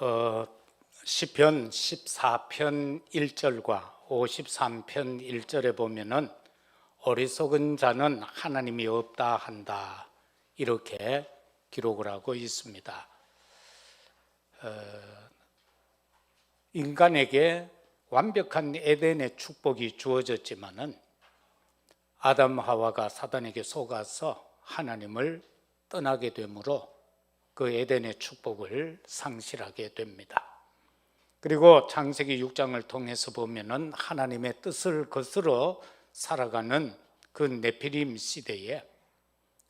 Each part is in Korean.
어, 시편 14편 1절과 53편 1절에 보면은 어리석은 자는 하나님이 없다 한다, 이렇게 기록을 하고 있습니다. 인간에게 완벽한 에덴의 축복이 주어졌지만은 아담 하와가 사단에게 속아서 하나님을 떠나게 되므로 그 에덴의 축복을 상실하게 됩니다. 그리고 창세기 6장을 통해서 보면은 하나님의 뜻을 거스러 살아가는 그 네피림 시대에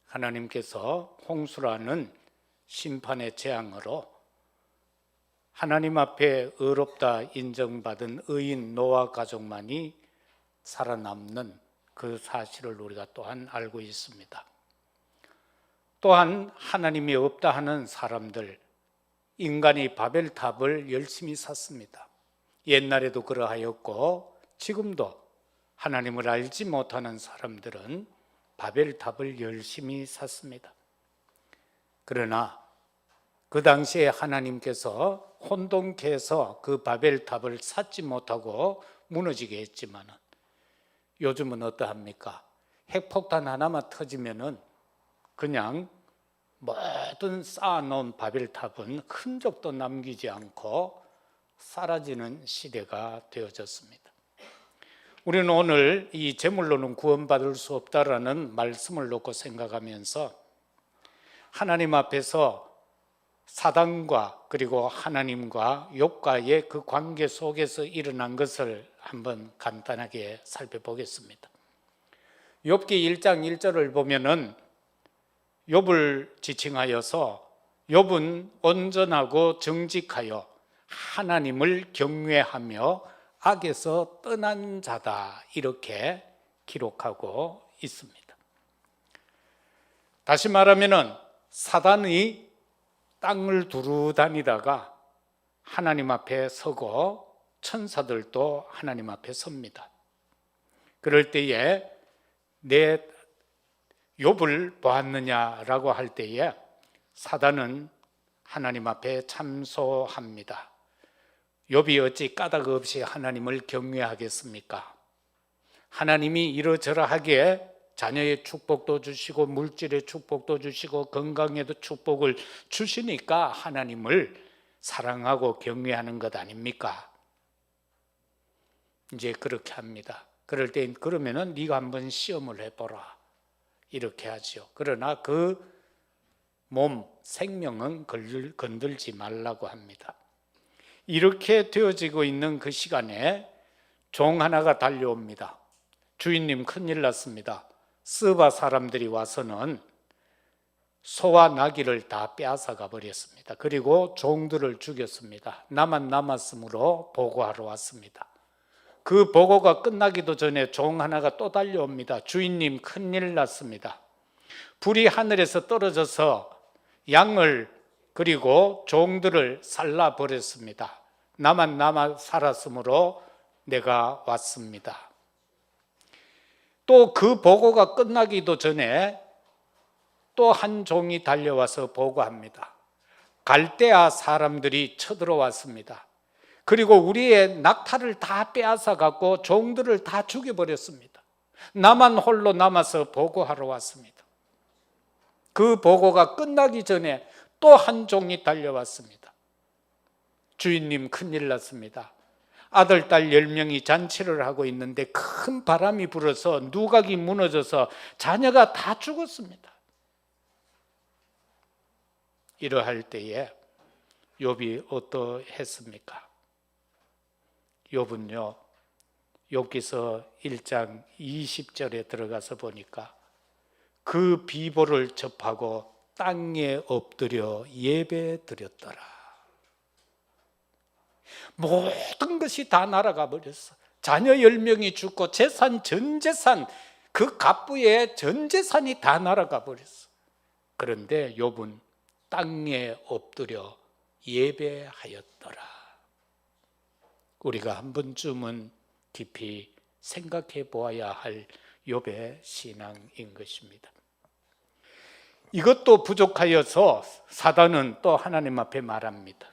하나님께서 홍수라는 심판의 재앙으로 하나님 앞에 의롭다 인정받은 의인 노아 가족만이 살아남는 그 사실을 우리가 또한 알고 있습니다. 또한 하나님이 없다 하는 사람들, 인간이 바벨탑을 열심히 쌓습니다. 옛날에도 그러하였고 지금도 하나님을 알지 못하는 사람들은 바벨탑을 열심히 쌓습니다. 그러나 그 당시에 하나님께서 혼돈케 해서 그 바벨탑을 쌓지 못하고 무너지게 했지만 요즘은 어떠합니까? 핵폭탄 하나만 터지면은 그냥 모든 쌓아놓은 바벨탑은 흔적도 남기지 않고 사라지는 시대가 되어졌습니다. 우리는 오늘 이 제물로는 구원받을 수 없다라는 말씀을 놓고 생각하면서 하나님 앞에서 사단과 그리고 하나님과 욥과의 그 관계 속에서 일어난 것을 한번 간단하게 살펴보겠습니다. 욥기 1장 1절을 보면은 욥을 지칭하여서 욥은 온전하고 정직하여 하나님을 경외하며 악에서 떠난 자다, 이렇게 기록하고 있습니다. 다시 말하면은 사단이 땅을 두루 다니다가 하나님 앞에 서고 천사들도 하나님 앞에 섭니다. 그럴 때에 내 욥을 보았느냐라고 할 때에 사단은 하나님 앞에 참소합니다. 욥이 어찌 까닭 없이 하나님을 경외하겠습니까? 하나님이 이러저러하게 자녀의 축복도 주시고 물질의 축복도 주시고 건강에도 축복을 주시니까 하나님을 사랑하고 경외하는 것 아닙니까? 이제 그렇게 합니다. 그럴 때 그러면은 네가 한번 시험을 해보라, 이렇게 하죠. 그러나 그 몸, 생명은 건들지 말라고 합니다. 이렇게 되어지고 있는 그 시간에 종 하나가 달려옵니다. 주인님, 큰일 났습니다. 스바 사람들이 와서는 소와 나귀를 다 빼앗아가 버렸습니다. 그리고 종들을 죽였습니다. 나만 남았으므로 보고하러 왔습니다. 그 보고가 끝나기도 전에 종 하나가 또 달려옵니다. 주인님, 큰일 났습니다. 불이 하늘에서 떨어져서 양을 그리고 종들을 살라버렸습니다. 나만 남아 살았으므로 내가 왔습니다. 또 그 보고가 끝나기도 전에 또 한 종이 달려와서 보고합니다. 갈대아 사람들이 쳐들어왔습니다. 그리고 우리의 낙타를 다 빼앗아 갖고 종들을 다 죽여버렸습니다. 나만 홀로 남아서 보고하러 왔습니다. 그 보고가 끝나기 전에 또 한 종이 달려왔습니다. 주인님, 큰일 났습니다. 아들, 딸 10명이 잔치를 하고 있는데 큰 바람이 불어서 누각이 무너져서 자녀가 다 죽었습니다. 이러할 때에 욥이 어떠했습니까? 욥은요, 욥기서 1장 20절에 들어가서 보니까 그 비보를 접하고 땅에 엎드려 예배 드렸더라. 모든 것이 다 날아가 버렸어. 자녀 10명이 죽고 재산, 전 재산, 그 갑부의 전 재산이 다 날아가 버렸어. 그런데 욥은 땅에 엎드려 예배하였더라. 우리가 한 번쯤은 깊이 생각해 보아야 할 욥의 신앙인 것입니다. 이것도 부족하여서 사단은 또 하나님 앞에 말합니다.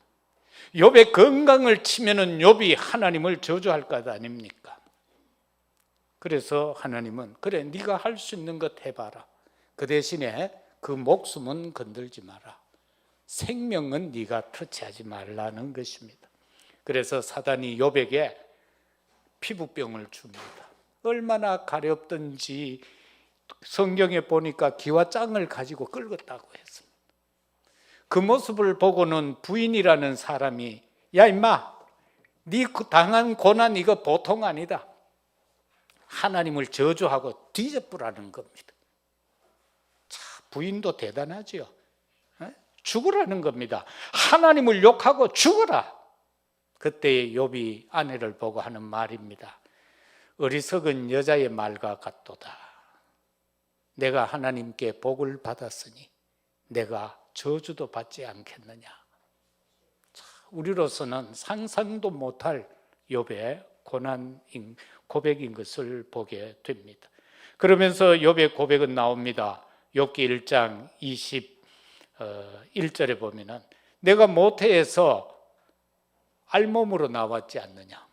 욥의 건강을 치면은 욥이 하나님을 저주할 것 아닙니까? 그래서 하나님은 그래 네가 할 수 있는 것 해봐라. 그 대신에 그 목숨은 건들지 마라. 생명은 네가 터치하지 말라는 것입니다. 그래서 사단이 욥에게 피부병을 줍니다. 얼마나 가렵던지 성경에 보니까 기와장을 가지고 긁었다고 했습니다. 그 모습을 보고는 부인이라는 사람이 야 임마 네 당한 고난 이거 보통 아니다. 하나님을 저주하고 뒤져보라는 겁니다. 자, 부인도 대단하지요. 죽으라는 겁니다. 하나님을 욕하고 죽어라. 그때 욥이 아내를 보고 하는 말입니다. 어리석은 여자의 말과 같도다. 내가 하나님께 복을 받았으니 내가 저주도 받지 않겠느냐. 자, 우리로서는 상상도 못할 욥의 고난인 고백인 것을 보게 됩니다. 그러면서 욥의 고백은 나옵니다. 욥기 1장 21절에 보면은 내가 모태에서 알몸으로 나왔지 않느냐.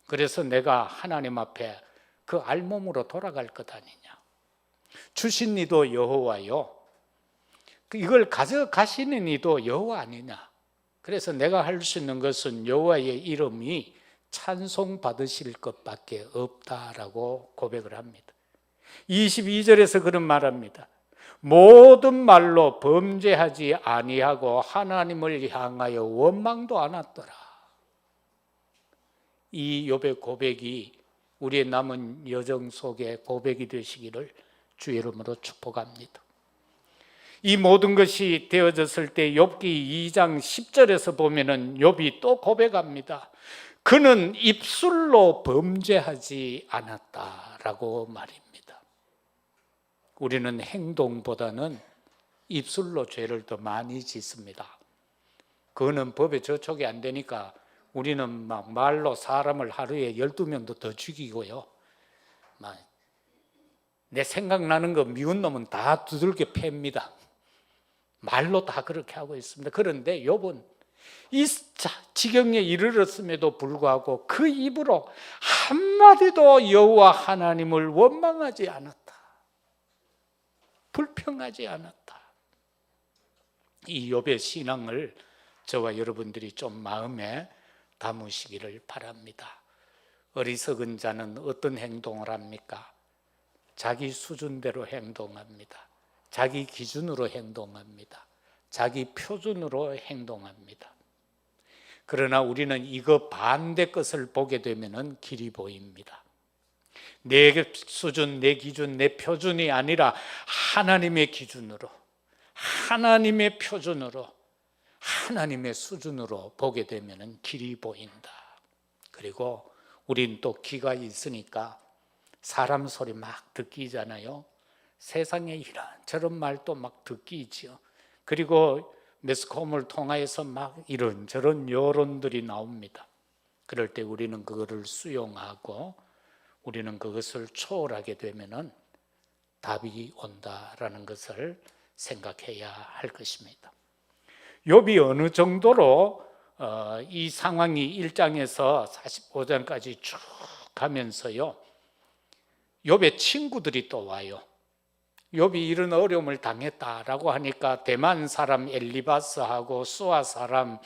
그래서 내가 하나님 앞에 그 알몸으로 돌아갈 것 아니냐. 주신 이도 여호와요. 이걸 가져가시는 이도 여호와 아니냐. 그래서 내가 할 수 있는 것은 여호와의 이름이 찬송받으실 것밖에 없다라고 고백을 합니다. 22절에서 그런 말합니다. 모든 말로 범죄하지 아니하고 하나님을 향하여 원망도 않았더라. 이 욥의 고백이 우리의 남은 여정 속에 고백이 되시기를 주의 이름으로 축복합니다. 이 모든 것이 되어졌을 때 욥기 2장 10절에서 보면은 욥이 또 고백합니다. 그는 입술로 범죄하지 않았다라고 말입니다. 우리는 행동보다는 입술로 죄를 더 많이 짓습니다. 그거는 법에 저촉이 안 되니까 우리는 막 말로 사람을 하루에 12명도 더 죽이고요. 내 생각나는 거 미운 놈은 다 두들겨 팹니다. 말로 다 그렇게 하고 있습니다. 그런데 욥은 이 지경에 이르렀음에도 불구하고 그 입으로 한마디도 여호와 하나님을 원망하지 않았다. 불평하지 않았다. 이 욥의 신앙을 저와 여러분들이 좀 마음에 담으시기를 바랍니다. 어리석은 자는 어떤 행동을 합니까? 자기 수준대로 행동합니다. 자기 기준으로 행동합니다. 자기 표준으로 행동합니다. 그러나 우리는 이거 반대 것을 보게 되면 길이 보입니다. 내 수준, 내 기준, 내 표준이 아니라 하나님의 기준으로, 하나님의 표준으로, 하나님의 수준으로 보게 되면 길이 보인다. 그리고 우린 또 귀가 있으니까 사람 소리 막 듣기잖아요. 세상에 이런저런 말도 막 듣기지요. 그리고 매스컴을 통해서 막 이런저런 여론들이 나옵니다. 그럴 때 우리는 그거를 수용하고 우리는 그것을 초월하게 되면은 답이 온다라는 것을 생각해야 할 것입니다. 욥이 어느 정도로 이 상황이 1장에서 45장까지 쭉 가면서요, 욥의 친구들이 또 와요. 욥이 이런 어려움을 당했다라고 하니까 대만 사람 엘리바스하고 수아 사람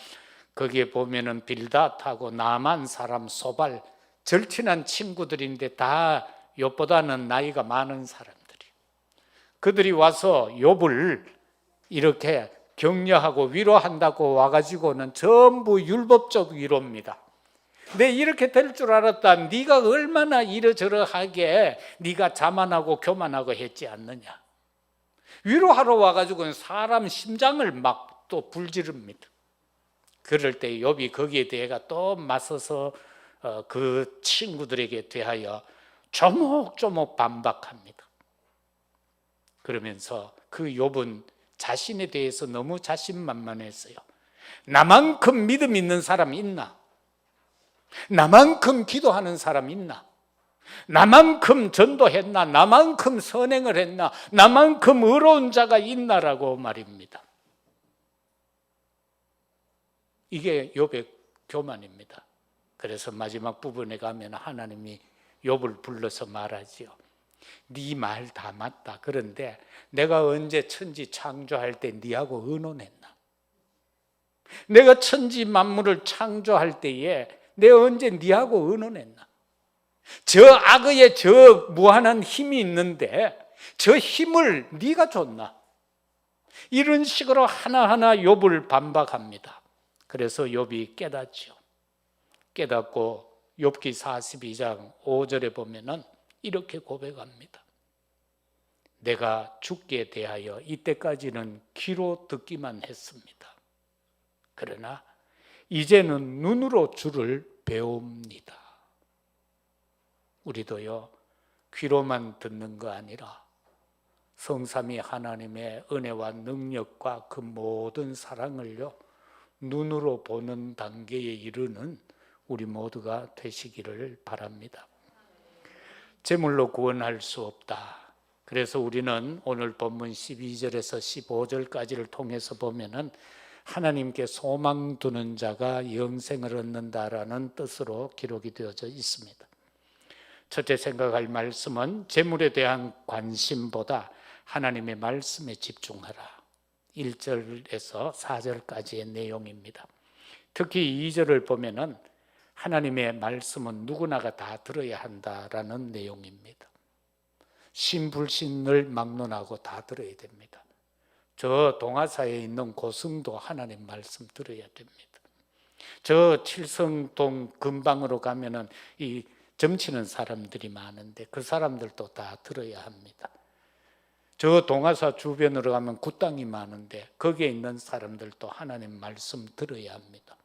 거기에 보면은 빌닷하고 나만 사람 소발, 절친한 친구들인데 다 욥보다는 나이가 많은 사람들이, 그들이 와서 욥을 이렇게 격려하고 위로한다고 와가지고는 전부 율법적 위로입니다. 내 이렇게 될 줄 알았다. 네가 얼마나 이러저러하게 네가 자만하고 교만하고 했지 않느냐. 위로하러 와가지고는 사람 심장을 막 또 불지릅니다. 그럴 때 욥이 거기에 대해가 또 맞서서 그 친구들에게 대하여 조목조목 반박합니다. 그러면서 그 욥은 자신에 대해서 너무 자신만만했어요. 나만큼 믿음 있는 사람 있나? 나만큼 기도하는 사람 있나? 나만큼 전도했나? 나만큼 선행을 했나? 나만큼 의로운 자가 있나라고 말입니다. 이게 욥의 교만입니다. 그래서 마지막 부분에 가면 하나님이 욥을 불러서 말하지요. 네 말 다 맞다. 그런데 내가 언제 천지 창조할 때 네하고 의논했나? 내가 천지 만물을 창조할 때에 내가 언제 네하고 의논했나? 저 악의 저 무한한 힘이 있는데 저 힘을 네가 줬나? 이런 식으로 하나하나 욥을 반박합니다. 그래서 욥이 깨닫죠. 깨닫고 욥기 42장 5절에 보면은 이렇게 고백합니다. 내가 죽기에 대하여 이때까지는 귀로 듣기만 했습니다. 그러나 이제는 눈으로 주를 배웁니다. 우리도요, 귀로만 듣는 거 아니라 성삼위 하나님의 은혜와 능력과 그 모든 사랑을요, 눈으로 보는 단계에 이르는 우리 모두가 되시기를 바랍니다. 재물로 구원할 수 없다. 그래서 우리는 오늘 본문 12절에서 15절까지를 통해서 보면은 하나님께 소망 두는 자가 영생을 얻는다라는 뜻으로 기록이 되어져 있습니다. 첫째 생각할 말씀은 재물에 대한 관심보다 하나님의 말씀에 집중하라. 1절에서 4절까지의 내용입니다. 특히 2절을 보면은 하나님의 말씀은 누구나가 다 들어야 한다라는 내용입니다. 신불신을 막론하고 다 들어야 됩니다. 저 동화사에 있는 고승도 하나님 말씀 들어야 됩니다. 저 칠성동 근방으로 가면은 이 점치는 사람들이 많은데 그 사람들도 다 들어야 합니다. 저 동화사 주변으로 가면 굿땅이 많은데 거기에 있는 사람들도 하나님 말씀 들어야 합니다.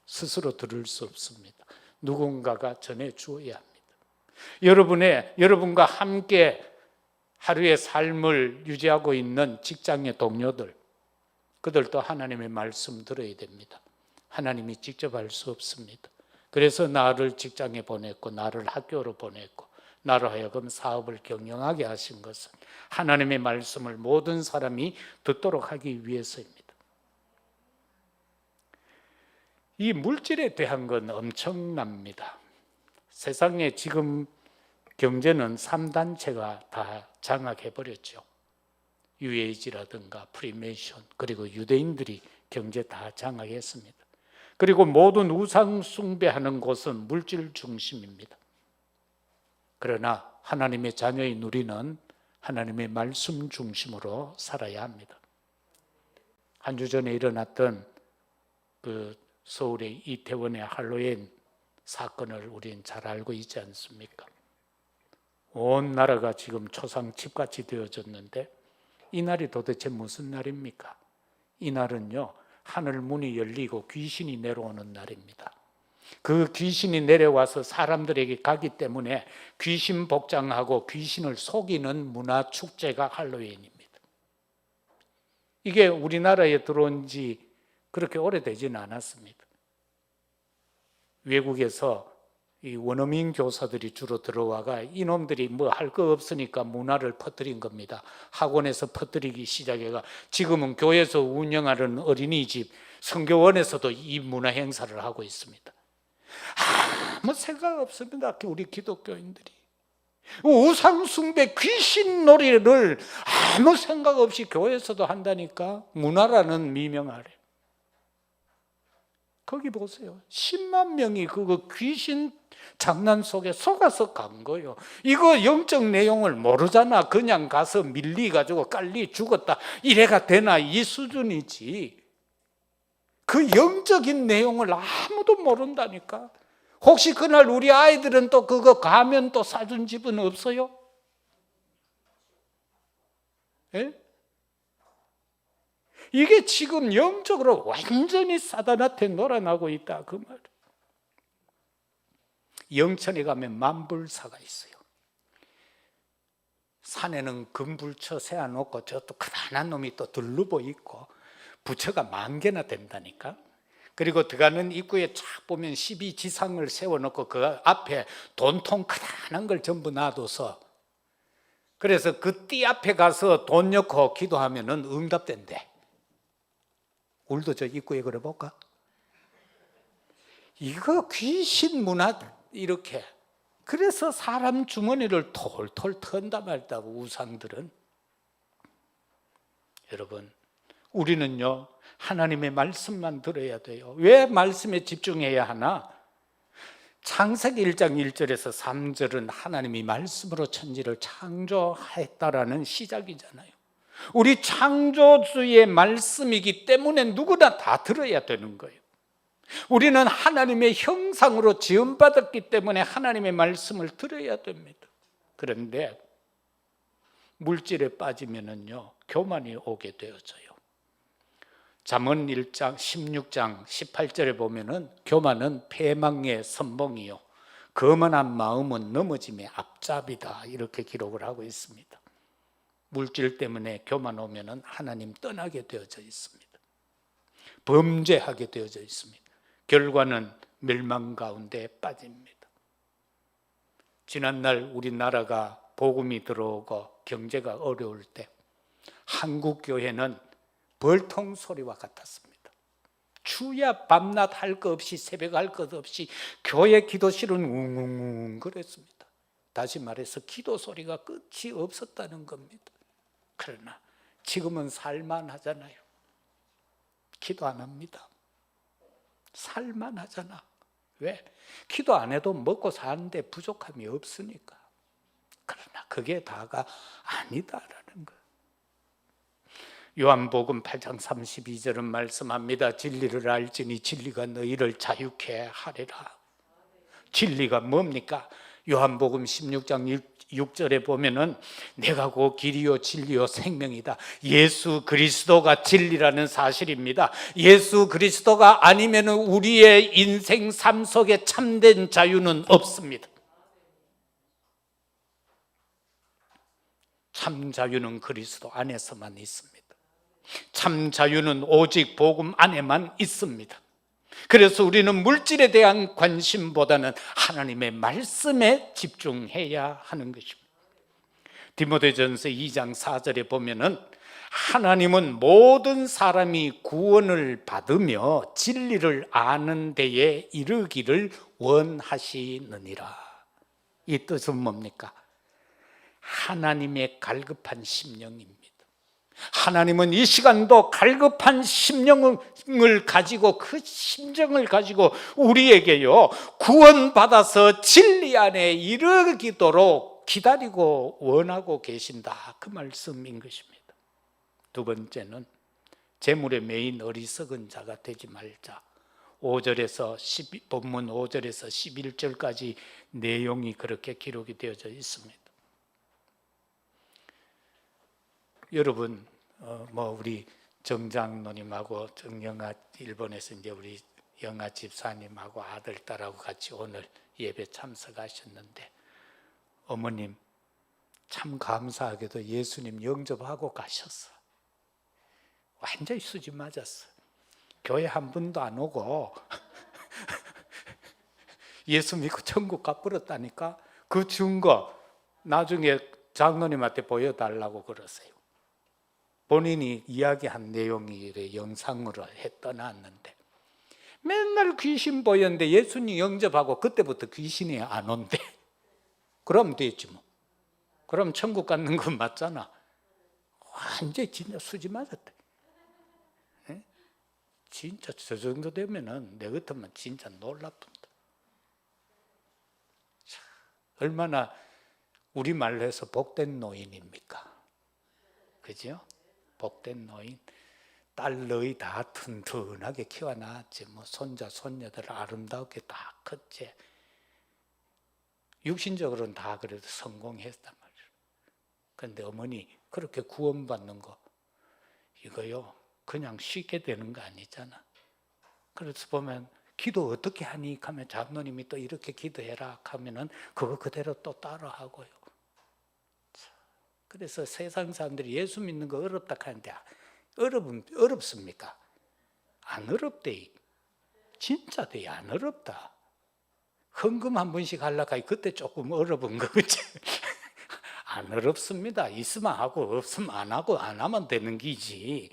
스스로 들을 수 없습니다. 누군가가 전해주어야 합니다. 여러분과 함께 하루의 삶을 유지하고 있는 직장의 동료들, 그들도 하나님의 말씀 들어야 됩니다. 하나님이 직접 할 수 없습니다. 그래서 나를 직장에 보냈고 나를 학교로 보냈고 나로 하여금 사업을 경영하게 하신 것은 하나님의 말씀을 모든 사람이 듣도록 하기 위해서입니다. 이 물질에 대한 건 엄청납니다. 세상에 지금 경제는 3단체가 다 장악해버렸죠. UAG라든가 프리메이션, 그리고 유대인들이 경제 다 장악했습니다. 그리고 모든 우상 숭배하는 곳은 물질 중심입니다. 그러나 하나님의 자녀인 우리는 하나님의 말씀 중심으로 살아야 합니다. 한 주 전에 일어났던 그 서울의 이태원의 할로윈 사건을 우리는 잘 알고 있지 않습니까? 온 나라가 지금 초상집같이 되어졌는데 이 날이 도대체 무슨 날입니까? 이 날은요, 하늘 문이 열리고 귀신이 내려오는 날입니다. 그 귀신이 내려와서 사람들에게 가기 때문에 귀신 복장하고 귀신을 속이는 문화 축제가 할로윈입니다. 이게 우리나라에 들어온 지 그렇게 오래되지는 않았습니다. 외국에서 이 원어민 교사들이 주로 들어와가 이놈들이 뭐 할 거 없으니까 문화를 퍼뜨린 겁니다. 학원에서 퍼뜨리기 시작해가 지금은 교회에서 운영하는 어린이집, 성교원에서도 이 문화 행사를 하고 있습니다. 아무 생각 없습니다. 우리 기독교인들이 우상숭배 귀신 놀이를 아무 생각 없이 교회에서도 한다니까. 문화라는 미명 아래 거기 보세요. 10만 명이 그거 귀신 장난 속에 속아서 간 거예요. 이거 영적 내용을 모르잖아. 그냥 가서 밀리가지고 깔리 죽었다 이래가 되나 이 수준이지. 그 영적인 내용을 아무도 모른다니까. 혹시 그날 우리 아이들은 또 그거 가면 또 사준 집은 없어요? 예? 이게 지금 영적으로 완전히 사단한테 놀아나고 있다 그 말. 영천에 가면 만불사가 있어요. 산에는 금불처 세워놓고 저또 크다란 놈이 또 들르고 있고 부처가 10,000개나 된다니까. 그리고 들어가는 입구에 쫙 보면 12지상을 세워놓고 그 앞에 돈통 크다란 걸 전부 놔둬서, 그래서 그 띠 앞에 가서 돈 넣고 기도하면은 응답된대. 우리도 저 입구에 그래 볼까? 이거 귀신 문화 이렇게. 그래서 사람 주머니를 톨톨 턴다 말다고 우상들은. 여러분, 우리는요 하나님의 말씀만 들어야 돼요. 왜 말씀에 집중해야 하나? 창세기 1장 1절에서 3절은 하나님이 말씀으로 천지를 창조했다라는 시작이잖아요. 우리 창조주의 말씀이기 때문에 누구나 다 들어야 되는 거예요. 우리는 하나님의 형상으로 지음받았기 때문에 하나님의 말씀을 들어야 됩니다. 그런데 물질에 빠지면은요 교만이 오게 되어져요. 잠언 1장 16장 18절에 보면은 교만은 패망의 선봉이요 거만한 마음은 넘어짐의 앞잡이다 이렇게 기록을 하고 있습니다. 물질 때문에 교만 오면은 하나님 떠나게 되어져 있습니다. 범죄하게 되어져 있습니다. 결과는 멸망 가운데 빠집니다. 지난날 우리나라가 복음이 들어오고 경제가 어려울 때 한국 교회는 벌통 소리와 같았습니다. 추야 밤낮 할 것 없이 새벽 할 것 없이 교회 기도실은 웅웅웅 그랬습니다. 다시 말해서 기도 소리가 끝이 없었다는 겁니다. 그러나 지금은 살만하잖아요. 기도 안 합니다. 살만하잖아. 왜? 기도 안 해도 먹고 사는데 부족함이 없으니까. 그러나 그게 다가 아니다라는 거예요. 요한복음 8장 32절은 말씀합니다. 진리를 알지니 진리가 너희를 자유케 하리라. 진리가 뭡니까? 요한복음 16장 6절에 보면은 내가 곧 길이요 진리요 생명이다. 예수 그리스도가 진리라는 사실입니다. 예수 그리스도가 아니면은 우리의 인생 삶 속에 참된 자유는 없습니다. 참 자유는 그리스도 안에서만 있습니다. 참 자유는 오직 복음 안에만 있습니다. 그래서 우리는 물질에 대한 관심보다는 하나님의 말씀에 집중해야 하는 것입니다. 디모데전서 2장 4절에 보면은 하나님은 모든 사람이 구원을 받으며 진리를 아는 데에 이르기를 원하시느니라. 이 뜻은 뭡니까? 하나님의 갈급한 심령입니다. 하나님은 이 시간도 갈급한 심령을 가지고 그 심정을 가지고 우리에게요 구원받아서 진리 안에 이르기도록 기다리고 원하고 계신다 그 말씀인 것입니다. 두 번째는 재물에 매인 어리석은 자가 되지 말자. 5절에서 본문 5절에서 11절까지 내용이 그렇게 기록이 되어져 있습니다. 여러분, 우리 정장로님하고 정영아 일본에서 이제 우리 영아 집사님하고 아들 딸하고 같이 오늘 예배 참석하셨는데 어머님 참 감사하게도 예수님 영접하고 가셨어. 완전히 수지 맞았어. 교회 한 번도 안 오고 예수 믿고 천국 가버렸다니까. 그 증거 나중에 장로님한테 보여달라고 그러세요. 본인이 이야기한 내용이 영상으로 떠났는데 맨날 귀신 보였는데 예수님 영접하고 그때부터 귀신이 안 온대. 그럼 되지 뭐. 그럼 천국 가는 건 맞잖아. 완전히 진짜 수지 맞았대. 네? 진짜 저 정도 되면은 내 같으면 진짜 놀랍습니다. 얼마나 우리말로 해서 복된 노인입니까? 그죠? 복된 노인. 딸 너희 다 튼튼하게 키워놨지. 손자 손녀들 아름답게 다 컸지. 육신적으로는 다 그래도 성공했단 말이에요. 그런데 어머니 그렇게 구원받는 거 이거요 그냥 쉽게 되는 거 아니잖아. 그래서 보면 기도 어떻게 하니 하면 장로님이 또 이렇게 기도해라 하면은 그거 그대로 또 따라하고요. 그래서 세상 사람들이 예수 믿는 거 어렵다 하는데 어렵습니까? 안 어렵대. 진짜 돼. 안 어렵다. 헌금 한 번씩 하려고 하니 그때 조금 어려운 거지. 안 어렵습니다. 있으면 하고 없으면 안 하고 안 하면 되는 기지.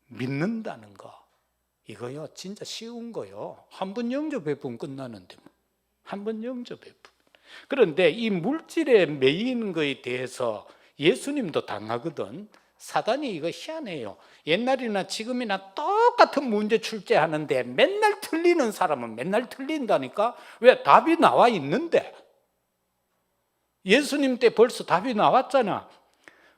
믿는다는 거 이거요 진짜 쉬운 거요. 한 번 영접해보면 끝나는데 뭐. 한 번 영접해보면. 그런데 이 물질에 매이는 거에 대해서 예수님도 당하거든. 사단이 이거 희한해요. 옛날이나 지금이나 똑같은 문제 출제하는데 맨날 틀리는 사람은 맨날 틀린다니까. 왜? 답이 나와 있는데. 예수님 때 벌써 답이 나왔잖아.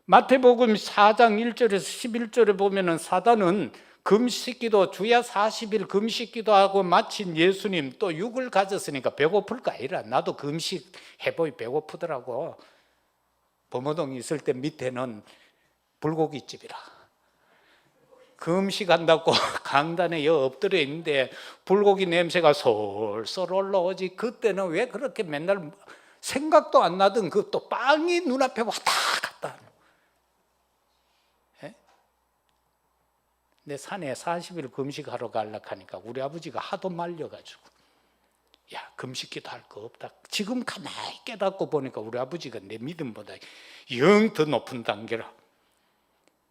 마태복음 4장 1절에서 11절에 보면은 사단은 금식기도 주야 40일 금식기도 하고 마친 예수님 또 육을 가졌으니까 배고플까 아니라 나도 금식 해보이 배고프더라고. 범어동 있을 때 밑에는 불고기집이라 금식한다고 강단에 엎드려 있는데 불고기 냄새가 솔솔 올라오지. 그때는 왜 그렇게 맨날 생각도 안 나던 그 또 빵이 눈앞에 왔다 갔다. 내 산에 40일 금식하러 가려고 하니까 우리 아버지가 하도 말려가지고 야 금식기도 할 거 없다. 지금 가만히 깨닫고 보니까 우리 아버지가 내 믿음보다 영 더 높은 단계라.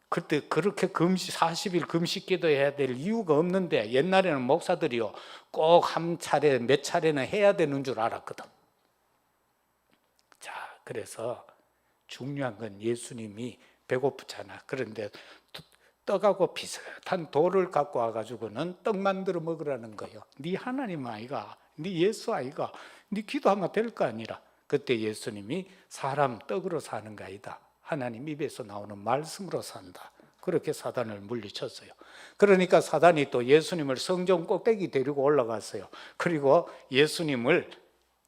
그때 그렇게 금식 40일 금식기도 해야 될 이유가 없는데 옛날에는 목사들이요 꼭 한 차례 몇 차례는 해야 되는 줄 알았거든. 자 그래서 중요한 건 예수님이 배고프잖아. 그런데 떡하고 비슷한 돌을 갖고 와가지고는 떡 만들어 먹으라는 거예요. 네 하나님 아이가, 네 예수 아이가, 네 기도하면 될 거 아니라. 그때 예수님이 사람 떡으로 사는 거 아니다. 하나님 입에서 나오는 말씀으로 산다. 그렇게 사단을 물리쳤어요. 그러니까 사단이 또 예수님을 성전 꼭대기 데리고 올라갔어요. 그리고 예수님을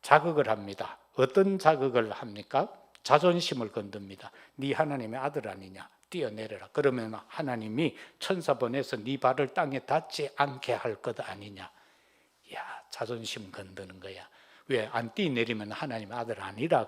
자극을 합니다. 어떤 자극을 합니까? 자존심을 건듭니다. 네 하나님의 아들 아니냐? 뛰어내려라. 그러면 하나님이 천사 보내서 네 발을 땅에 닿지 않게 할 것 아니냐. 야, 자존심 건드는 거야. 왜? 안 뛰내리면 하나님의 아들 아니라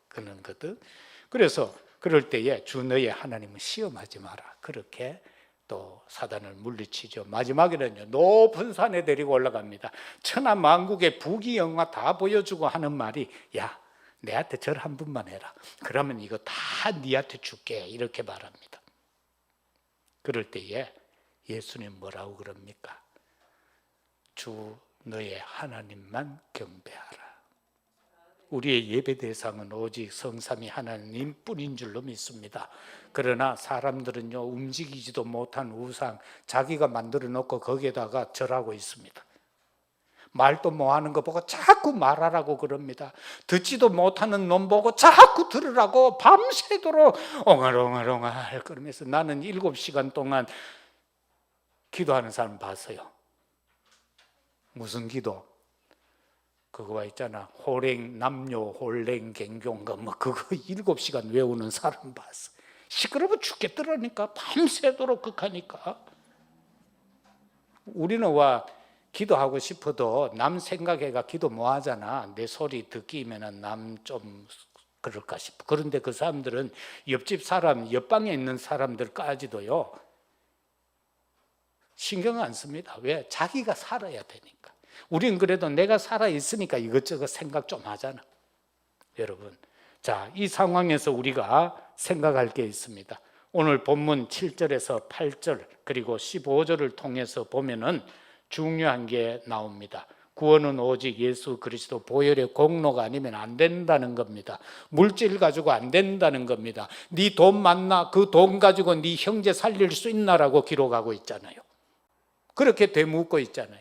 그는 거든. 그래서 그럴 때에 주 너의 하나님은 시험하지 마라. 그렇게 또 사단을 물리치죠. 마지막에는요 높은 산에 데리고 올라갑니다. 천하 만국의 부귀영화 다 보여주고 하는 말이 야 내한테 절 한 번만 해라. 그러면 이거 다 네한테 줄게. 이렇게 말합니다. 그럴 때에 예수님 뭐라고 그럽니까? 주 너의 하나님만 경배하라. 우리의 예배 대상은 오직 성삼위 하나님 뿐인 줄로 믿습니다. 그러나 사람들은요 움직이지도 못한 우상 자기가 만들어 놓고 거기에다가 절하고 있습니다. 말도 못하는 거 보고 자꾸 말하라고 그럽니다. 듣지도 못하는 놈 보고 자꾸 들으라고 밤새도록 옹알옹알옹알 그러면서 나는 7시간 동안 기도하는 사람 봤어요. 무슨 기도? 그거 있잖아. 호랭 남녀 홀랭 갱경가 뭐 그거 7시간 외우는 사람 봤어. 시끄러워 죽겠더라니까. 밤새도록 극하니까. 우리는 와 기도하고 싶어도 남 생각해가 기도 뭐 하잖아. 내 소리 듣기면은 남 좀 그럴까 싶어. 그런데 그 사람들은 옆집 사람, 옆방에 있는 사람들까지도요 신경 안 씁니다. 왜? 자기가 살아야 되니까. 우린 그래도 내가 살아 있으니까 이것저것 생각 좀 하잖아. 여러분, 자, 이 상황에서 우리가 생각할 게 있습니다. 오늘 본문 7절에서 8절 그리고 15절을 통해서 보면은 중요한 게 나옵니다. 구원은 오직 예수 그리스도 보혈의 공로가 아니면 안 된다는 겁니다. 물질 가지고 안 된다는 겁니다. 네 돈 많나? 그 돈 가지고 네 형제 살릴 수 있나라고 기록하고 있잖아요. 그렇게 되묻고 있잖아요.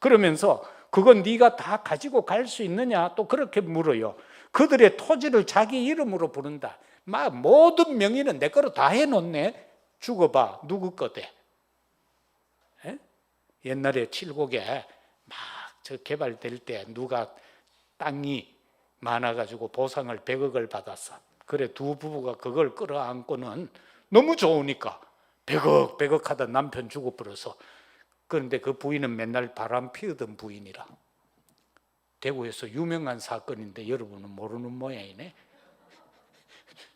그러면서 그건 네가 다 가지고 갈 수 있느냐? 또 그렇게 물어요. 그들의 토지를 자기 이름으로 부른다. 막 모든 명의는 내 거로 다 해놓네. 죽어봐. 누구 거대? 옛날에 칠곡에 막 저 개발될 때 누가 땅이 많아가지고 보상을 100억을 받았어. 그래 두 부부가 그걸 끌어안고는 너무 좋으니까 100억 하다 남편 죽어버려서. 그런데 그 부인은 맨날 바람 피우던 부인이라. 대구에서 유명한 사건인데 여러분은 모르는 모양이네.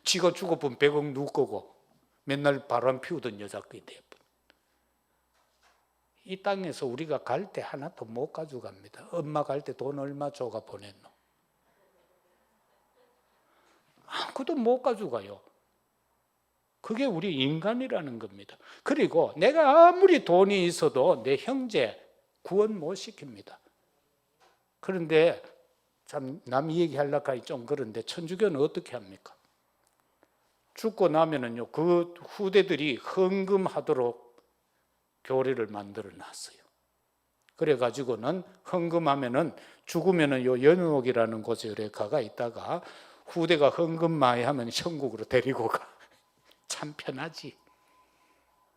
지가 죽어본 100억 누구 거고 맨날 바람 피우던 여자끼리 돼버려. 이 땅에서 우리가 갈 때 하나도 못 가져갑니다. 엄마 갈 때 돈 얼마 줘가 보냈노? 아무것도 못 가져가요. 그게 우리 인간이라는 겁니다. 그리고 내가 아무리 돈이 있어도 내 형제 구원 못 시킵니다. 그런데 참 남 얘기하려고 하기 좀 그런데 천주교는 어떻게 합니까? 죽고 나면은요, 그 후대들이 헌금하도록 교리를 만들어 놨어요. 그래가지고는 헌금하면은 죽으면은 요 연옥이라는 곳에 가가 있다가 후대가 헌금 많이 하면 천국으로 데리고 가. 참 편하지.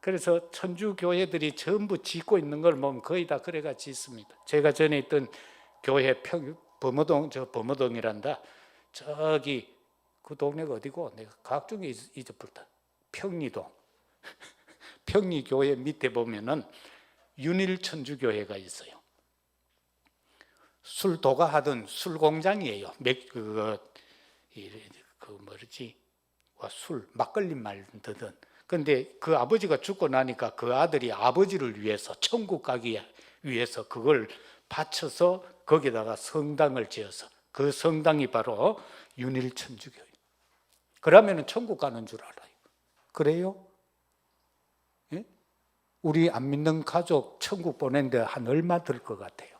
그래서 천주교회들이 전부 짓고 있는 걸 보면 거의 다 그래가 짓습니다. 제가 전에 있던 교회 범어동이란다. 저기 그 동네가 어디고 내가 각중에 잊어버렸다. 평리동. 평리교회 밑에 보면은 윤일천주교회가 있어요. 술도가 하던 술공장이에요. 술 막걸리 만드던. 근데 그 아버지가 죽고 나니까 그 아들이 아버지를 위해서 천국 가기 위해서 그걸 바쳐서 거기다가 성당을 지어서 그 성당이 바로 윤일천주교회. 그러면은 천국 가는 줄 알아요. 그래요? 예? 우리 안 믿는 가족 천국 보낸데 한 얼마 들 것 같아요?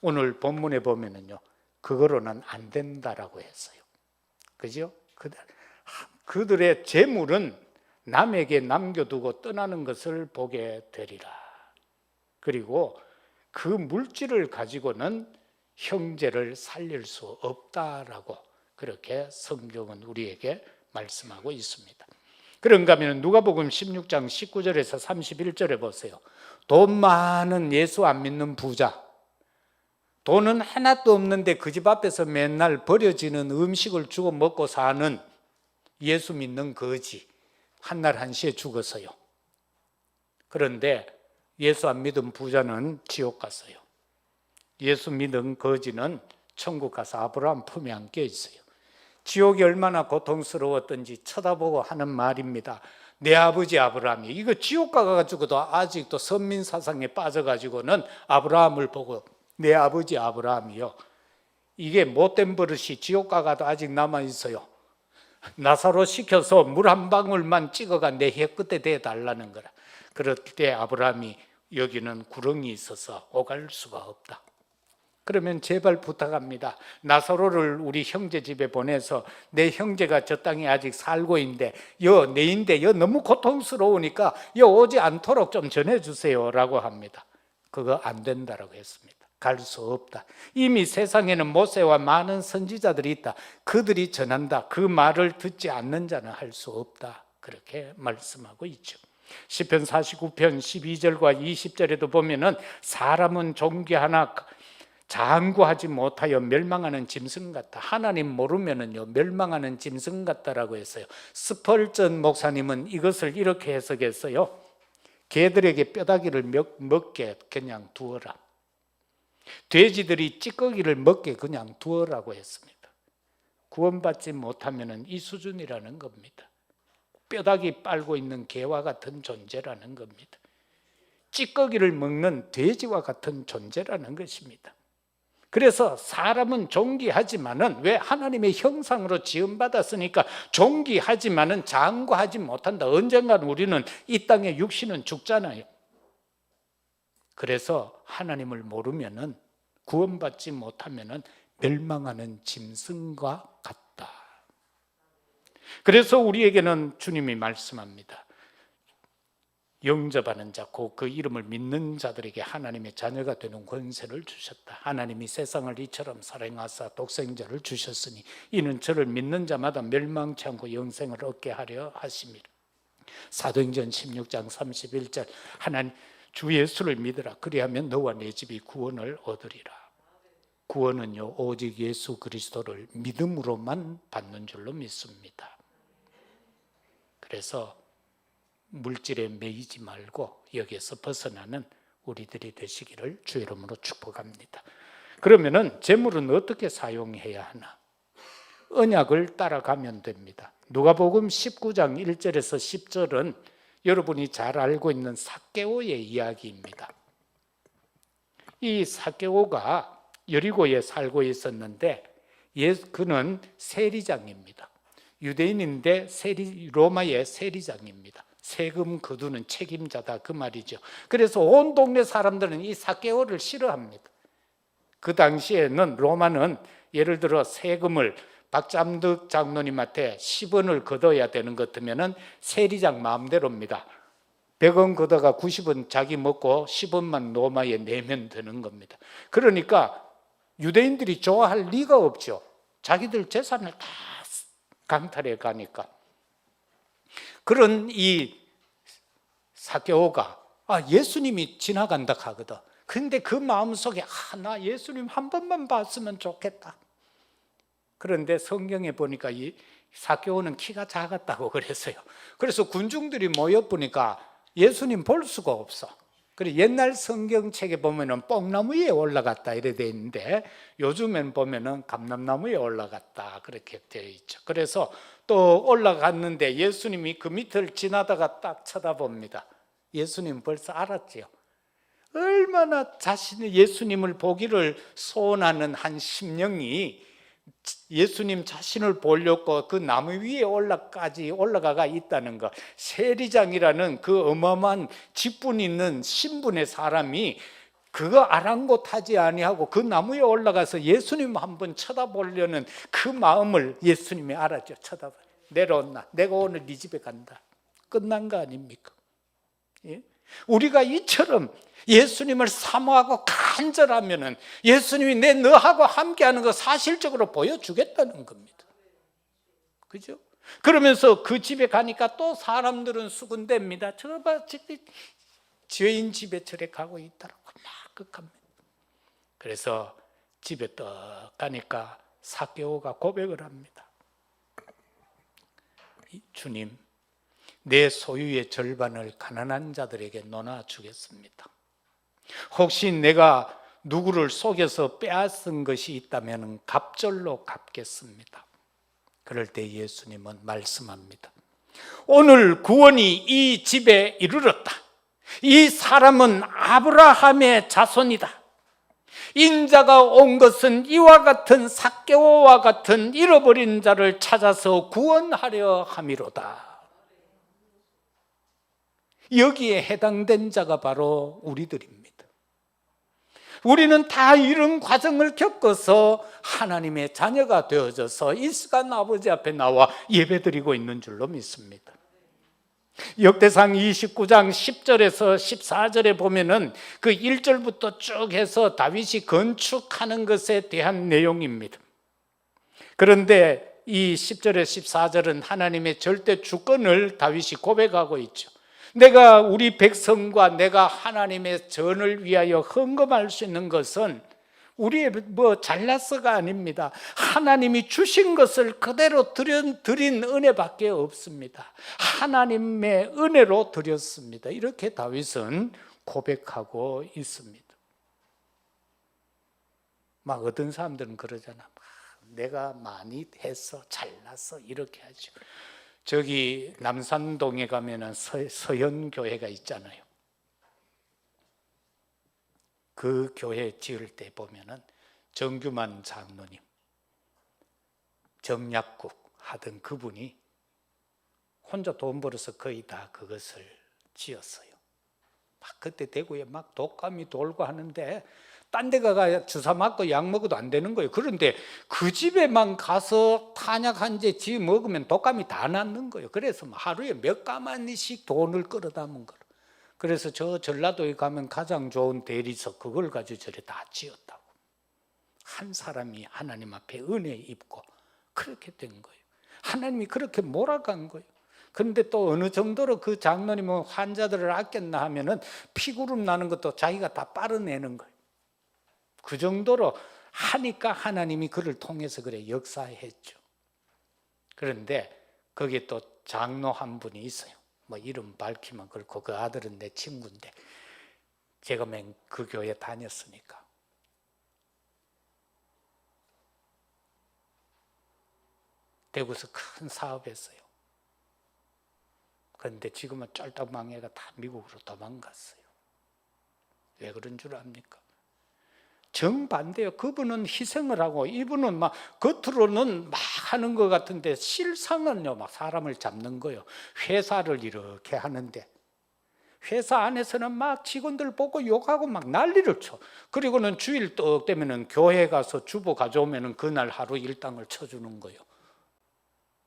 오늘 본문에 보면은요, 그거로는 안 된다라고 했어요. 그죠? 그들의 재물은 남에게 남겨두고 떠나는 것을 보게 되리라. 그리고 그 물질을 가지고는 형제를 살릴 수 없다라고 그렇게 성경은 우리에게 말씀하고 있습니다. 그런가 하면 누가복음 16장 19절에서 31절에 보세요. 돈 많은 예수 안 믿는 부자, 돈은 하나도 없는데 그 집 앞에서 맨날 버려지는 음식을 주고 먹고 사는 예수 믿는 거지, 한날 한시에 죽었어요. 그런데 예수 안 믿은 부자는 지옥 갔어요. 예수 믿은 거지는 천국 가서 아브라함 품에 안겨 있어요. 지옥이 얼마나 고통스러웠던지 쳐다보고 하는 말입니다. 내 아버지 아브라함이. 이거 지옥 가가지고도 아직도 선민 사상에 빠져가지고는 아브라함을 보고 내 아버지 아브라함이요. 이게 못된 버릇이 지옥 가가도 아직 남아있어요. 나사로 시켜서 물 한 방울만 찍어가 내 혀 끝에 대달라는 거라. 그럴 때 아브라함이 여기는 구렁이 있어서 오갈 수가 없다. 그러면 제발 부탁합니다. 나사로를 우리 형제 집에 보내서 내 형제가 저 땅에 아직 살고 있는데 내인데 너무 고통스러우니까 오지 않도록 좀 전해주세요 라고 합니다. 그거 안 된다라고 했습니다. 갈 수 없다. 이미 세상에는 모세와 많은 선지자들이 있다. 그들이 전한다. 그 말을 듣지 않는 자는 할 수 없다. 그렇게 말씀하고 있죠. 시편 49편 12절과 20절에도 보면은 사람은 존귀하나 장구하지 못하여 멸망하는 짐승 같다. 하나님 모르면은요 멸망하는 짐승 같다라고 했어요. 스펄전 목사님은 이것을 이렇게 해석했어요. 개들에게 뼈다귀를 먹게 그냥 두어라. 돼지들이 찌꺼기를 먹게 그냥 두어라고 했습니다. 구원받지 못하면은 이 수준이라는 겁니다. 뼈다귀 빨고 있는 개와 같은 존재라는 겁니다. 찌꺼기를 먹는 돼지와 같은 존재라는 것입니다. 그래서 사람은 존귀하지만은 왜 하나님의 형상으로 지음받았으니까 존귀하지만은 장구하지 못한다. 언젠간 우리는 이 땅의 육신은 죽잖아요. 그래서 하나님을 모르면은 구원받지 못하면은 멸망하는 짐승과 같다. 그래서 우리에게는 주님이 말씀합니다. 영접하는 자, 그 이름을 믿는 자들에게 하나님의 자녀가 되는 권세를 주셨다. 하나님이 세상을 이처럼 사랑하사 독생자를 주셨으니 이는 저를 믿는 자마다 멸망치 않고 영생을 얻게 하려 하심이라. 사도행전 16장 31절 하나님 주 예수를 믿으라. 그리하면 너와 내 집이 구원을 얻으리라. 구원은요 오직 예수 그리스도를 믿음으로만 받는 줄로 믿습니다. 그래서 물질에 매이지 말고 여기에서 벗어나는 우리들이 되시기를 주의 이름으로 축복합니다. 그러면은 재물은 어떻게 사용해야 하나? 언약을 따라가면 됩니다. 누가복음 19장 1절에서 10절은 여러분이 잘 알고 있는 삭개오의 이야기입니다. 이 삭개오가 여리고에 살고 있었는데 그는 세리장입니다. 유대인인데 로마의 세리장입니다. 세금 거두는 책임자다 그 말이죠. 그래서 온 동네 사람들은 이 삭개오를 싫어합니다. 그 당시에는 로마는 예를 들어 세금을 박잠득 장로님한테 10원을 걷어야 되는 것 같으면 세리장 마음대로입니다. 100원 걷어가 90원 자기 먹고 10원만 로마에 내면 되는 겁니다. 그러니까 유대인들이 좋아할 리가 없죠. 자기들 재산을 다 강탈해 가니까. 그런 이 삭개오가 예수님이 지나간다 하거든. 근데 그 마음속에 나 예수님 한 번만 봤으면 좋겠다. 그런데 성경에 보니까 이 삭개오는 키가 작았다고 그랬어요. 그래서 군중들이 모여 보니까 예수님 볼 수가 없어. 그래 옛날 성경책에 보면은 뽕나무 위에 올라갔다 이래 돼 있는데 요즘엔 보면은 감람나무 위에 올라갔다 그렇게 되어 있죠. 그래서 또 올라갔는데 예수님이 그 밑을 지나다가 딱 쳐다봅니다. 예수님 벌써 알았지요. 얼마나 자신의 예수님을 보기를 소원하는 한 심령이 예수님 자신을 보려고 그 나무 위에 올라가가 있다는 것. 세리장이라는 그 어마어마한 직분 있는 신분의 사람이 그거 아랑곳하지 아니하고 그 나무에 올라가서 예수님 한번 쳐다보려는 그 마음을 예수님이 알았죠. 쳐다봐. 내려온나. 내가 오늘 네 집에 간다. 끝난 거 아닙니까? 예? 우리가 이처럼 예수님을 사모하고 간절하면은 예수님이 너하고 함께하는 거 사실적으로 보여주겠다는 겁니다. 그죠? 그러면서 그 집에 가니까 또 사람들은 수군댑니다. 저봐 죄인 집에 저래 가고 있다라고 막 극합니다. 그래서 집에 떡 가니까 삭개오가 고백을 합니다. 주님, 내 소유의 절반을 가난한 자들에게 나눠주겠습니다. 혹시 내가 누구를 속여서 빼앗은 것이 있다면 갑절로 갚겠습니다. 그럴 때 예수님은 말씀합니다. 오늘 구원이 이 집에 이르렀다. 이 사람은 아브라함의 자손이다. 인자가 온 것은 이와 같은 삭개오와 같은 잃어버린 자를 찾아서 구원하려 함이로다. 여기에 해당된 자가 바로 우리들입니다. 우리는 다 이런 과정을 겪어서 하나님의 자녀가 되어져서 이 시간 아버지 앞에 나와 예배드리고 있는 줄로 믿습니다. 역대상 29장 10절에서 14절에 보면은 그 1절부터 쭉 해서 다윗이 건축하는 것에 대한 내용입니다. 그런데 이 10절에 14절은 하나님의 절대 주권을 다윗이 고백하고 있죠. 내가 우리 백성과 내가 하나님의 전을 위하여 헌금할 수 있는 것은 우리의 잘나서가 아닙니다. 하나님이 주신 것을 그대로 드린 은혜밖에 없습니다. 하나님의 은혜로 드렸습니다. 이렇게 다윗은 고백하고 있습니다. 막 어떤 사람들은 그러잖아. 내가 많이 했어, 잘났어 이렇게 하죠. 저기 남산동에 가면은 서현교회가 있잖아요. 그 교회 지을 때 보면은 정규만 장로님, 정약국 하던 그분이 혼자 돈 벌어서 거의 다 그것을 지었어요. 막 그때 대구에 막 독감이 돌고 하는데 딴 데 가가 주사 맞고 약 먹어도 안 되는 거예요. 그런데 그 집에만 가서 탄약 한 제 지 먹으면 독감이 다 낫는 거예요. 그래서 하루에 몇 가마니씩 돈을 끌어 담은 거예요. 그래서 저 전라도에 가면 가장 좋은 대리석 그걸 가지고 저래 다 지었다고. 한 사람이 하나님 앞에 은혜 입고 그렇게 된 거예요. 하나님이 그렇게 몰아간 거예요. 그런데 또 어느 정도로 그 장로님은 환자들을 아꼈나 하면은 피구름 나는 것도 자기가 다 빨아내는 거예요. 그 정도로 하니까 하나님이 그를 통해서 그래 역사했죠. 그런데 거기에 또 장로 한 분이 있어요. 뭐 이름 밝히면 그렇고 그 아들은 내 친구인데 제가 맨 그 교회 다녔으니까 대구에서 큰 사업했어요. 그런데 지금은 쫄딱 망해가 다 미국으로 도망갔어요. 왜 그런 줄 압니까? 정반대요. 그분은 희생을 하고 이분은 막 겉으로는 막 하는 것 같은데 실상은요, 막 사람을 잡는 거예요. 회사를 이렇게 하는데 회사 안에서는 막 직원들 보고 욕하고 막 난리를 쳐. 그리고는 주일 떡 되면은 교회 가서 주보 가져오면은 그날 하루 일당을 쳐주는 거예요.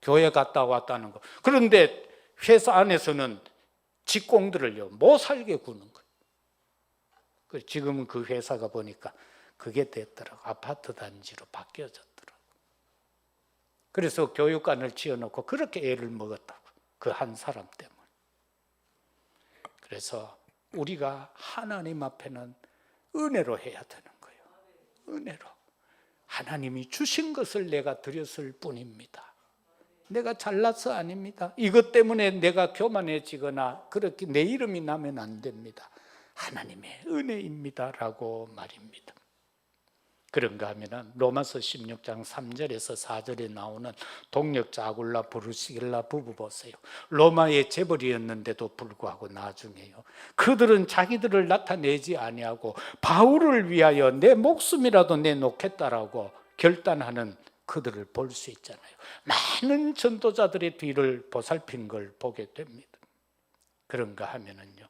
교회 갔다 왔다는 거. 그런데 회사 안에서는 직공들을요 못 살게 구는 거예요. 지금은 그 회사가 보니까 그게 됐더라고. 아파트 단지로 바뀌어졌더라고. 그래서 교육관을 지어놓고 그렇게 애를 먹었다고. 그 한 사람 때문에. 그래서 우리가 하나님 앞에는 은혜로 해야 되는 거예요. 은혜로. 하나님이 주신 것을 내가 드렸을 뿐입니다. 내가 잘나서 아닙니다. 이것 때문에 내가 교만해지거나 그렇게 내 이름이 나면 안 됩니다. 하나님의 은혜입니다라고 말입니다. 그런가 하면 로마서 16장 3절에서 4절에 나오는 동력자 아굴라 브루시길라 부부 보세요. 로마의 재벌이었는데도 불구하고 나중에요, 그들은 자기들을 나타내지 아니하고 바울을 위하여 내 목숨이라도 내놓겠다라고 결단하는 그들을 볼 수 있잖아요. 많은 전도자들의 뒤를 보살핀 걸 보게 됩니다. 그런가 하면은요,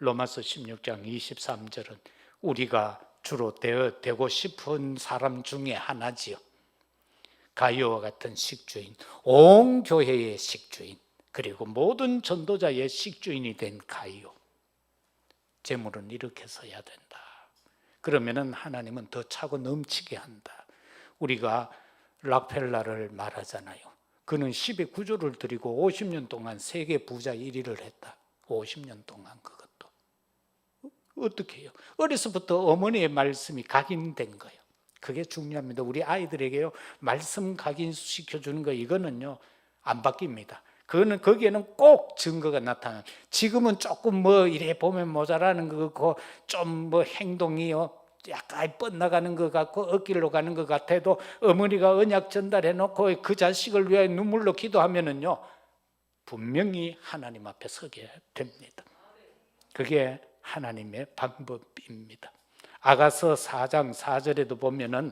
로마서 16장 23절은 우리가 주로 되고 싶은 사람 중에 하나지요. 가이오와 같은 식주인, 온 교회의 식주인, 그리고 모든 전도자의 식주인이 된 가이오. 재물은 이렇게 써야 된다. 그러면은 하나님은 더 차고 넘치게 한다. 우리가 락펠라를 말하잖아요. 그는 10의 9조를 드리고 50년 동안 세계 부자 1위를 했다. 50년 동안 그것도. 어떻게 해요? 어려서부터 어머니의 말씀이 각인된 거예요. 그게 중요합니다. 우리 아이들에게요, 말씀 각인시켜주는 거, 이거는요 안 바뀝니다. 그거는 거기에는 꼭 증거가 나타나요. 지금은 조금 뭐 이래 보면 모자라는 거 같고 좀 뭐 행동이요 약간 뻗나가는 것 같고 엇길로 가는 것 같아도 어머니가 언약 전달해 놓고 그 자식을 위해 눈물로 기도하면은요 분명히 하나님 앞에 서게 됩니다. 그게 하나님의 방법입니다. 아가서 4장 4절에도 보면은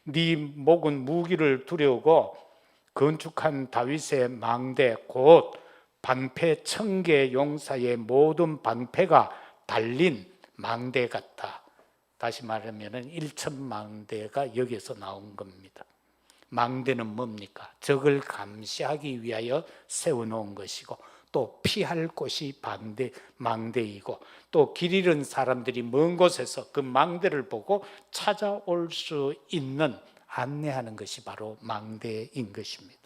네 목은 무기를 두려우고 건축한 다윗의 망대 곧 방패 1000개 용사의 모든 방패가 달린 망대 같다. 다시 말하면 1000망대가 여기서 나온 겁니다. 망대는 뭡니까? 적을 감시하기 위하여 세워놓은 것이고 또 피할 곳이 망대이고 또 길 잃은 사람들이 먼 곳에서 그 망대를 보고 찾아올 수 있는 안내하는 것이 바로 망대인 것입니다.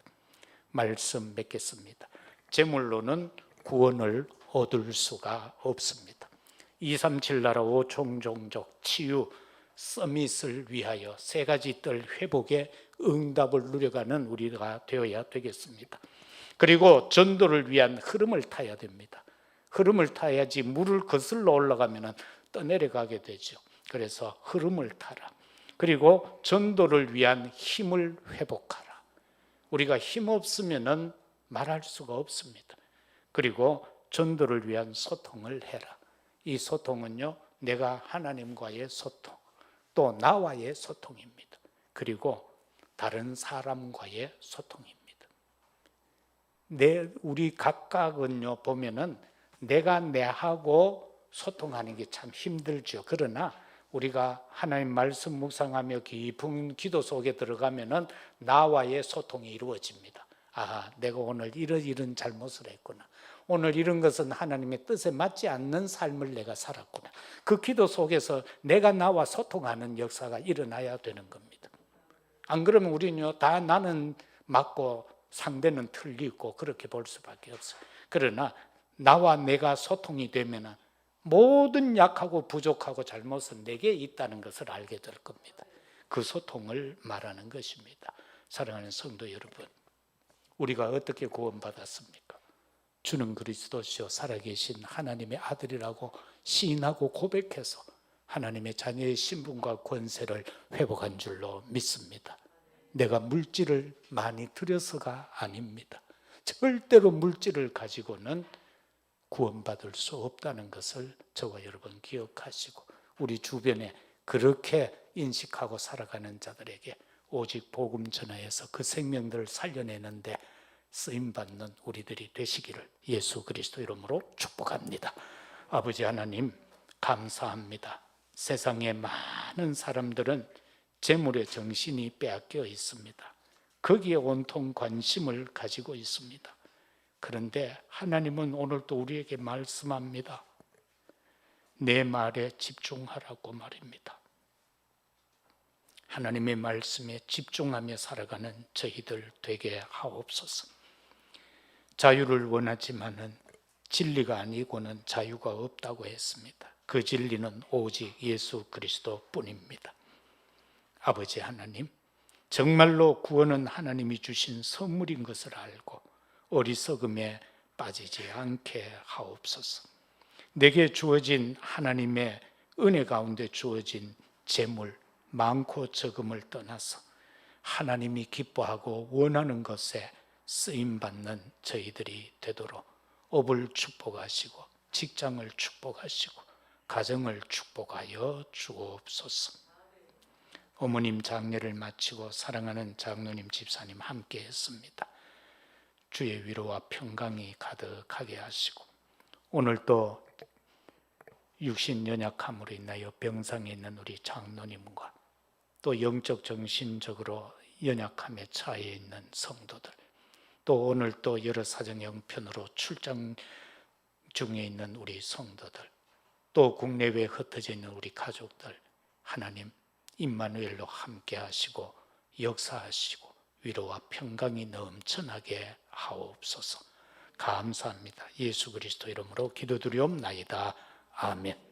말씀 맺겠습니다. 제물로는 구원을 얻을 수가 없습니다. 237 나라 5총종족 치유 서밋을 위하여 세 가지 뜰 회복의 응답을 누려가는 우리가 되어야 되겠습니다. 그리고 전도를 위한 흐름을 타야 됩니다. 흐름을 타야지 물을 거슬러 올라가면 떠내려가게 되죠. 그래서 흐름을 타라. 그리고 전도를 위한 힘을 회복하라. 우리가 힘 없으면 말할 수가 없습니다. 그리고 전도를 위한 소통을 해라. 이 소통은요, 내가 하나님과의 소통, 또 나와의 소통입니다. 그리고 다른 사람과의 소통입니다. 우리 각각은요, 보면은 내가 내하고 소통하는 게 참 힘들죠. 그러나 우리가 하나님 말씀 묵상하며 깊은 기도 속에 들어가면은 나와의 소통이 이루어집니다. 아, 내가 오늘 이런 잘못을 했구나. 오늘 이런 것은 하나님의 뜻에 맞지 않는 삶을 내가 살았구나. 그 기도 속에서 내가 나와 소통하는 역사가 일어나야 되는 겁니다. 안 그러면 우리는요, 다 나는 맞고 상대는 틀리고 그렇게 볼 수밖에 없어요. 그러나 나와 내가 소통이 되면 모든 약하고 부족하고 잘못은 내게 있다는 것을 알게 될 겁니다. 그 소통을 말하는 것입니다. 사랑하는 성도 여러분, 우리가 어떻게 구원받았습니까? 주는 그리스도시요 살아계신 하나님의 아들이라고 시인하고 고백해서 하나님의 자녀의 신분과 권세를 회복한 줄로 믿습니다. 내가 물질을 많이 들여서가 아닙니다. 절대로 물질을 가지고는 구원받을 수 없다는 것을 저와 여러분 기억하시고 우리 주변에 그렇게 인식하고 살아가는 자들에게 오직 복음 전하여서 그 생명들을 살려내는데 쓰임받는 우리들이 되시기를 예수 그리스도 이름으로 축복합니다. 아버지 하나님 감사합니다. 세상의 많은 사람들은 재물에 정신이 빼앗겨 있습니다. 거기에 온통 관심을 가지고 있습니다. 그런데 하나님은 오늘 또 우리에게 말씀합니다. 내 말에 집중하라고 말입니다. 하나님의 말씀에 집중하며 살아가는 저희들 되게 하옵소서. 자유를 원하지만은 진리가 아니고는 자유가 없다고 했습니다. 그 진리는 오직 예수 그리스도 뿐입니다. 아버지 하나님, 정말로 구원은 하나님이 주신 선물인 것을 알고 어리석음에 빠지지 않게 하옵소서. 내게 주어진 하나님의 은혜 가운데 주어진 재물 많고 적음을 떠나서 하나님이 기뻐하고 원하는 것에 쓰임받는 저희들이 되도록 업을 축복하시고 직장을 축복하시고 가정을 축복하여 주옵소서. 어머님 장례를 마치고 사랑하는 장로님 집사님 함께 했습니다. 주의 위로와 평강이 가득하게 하시고 오늘 또 육신 연약함으로 인하여 병상에 있는 우리 장로님과 또 영적 정신적으로 연약함에 처해 있는 성도들, 또 오늘 또 여러 사정 형편으로 출장 중에 있는 우리 성도들, 또 국내외에 흩어져 있는 우리 가족들, 하나님 임마누엘로 함께 하시고 역사하시고 위로와 평강이 넘쳐나게 하옵소서. 감사합니다. 예수 그리스도 이름으로 기도드리옵나이다. 아멘.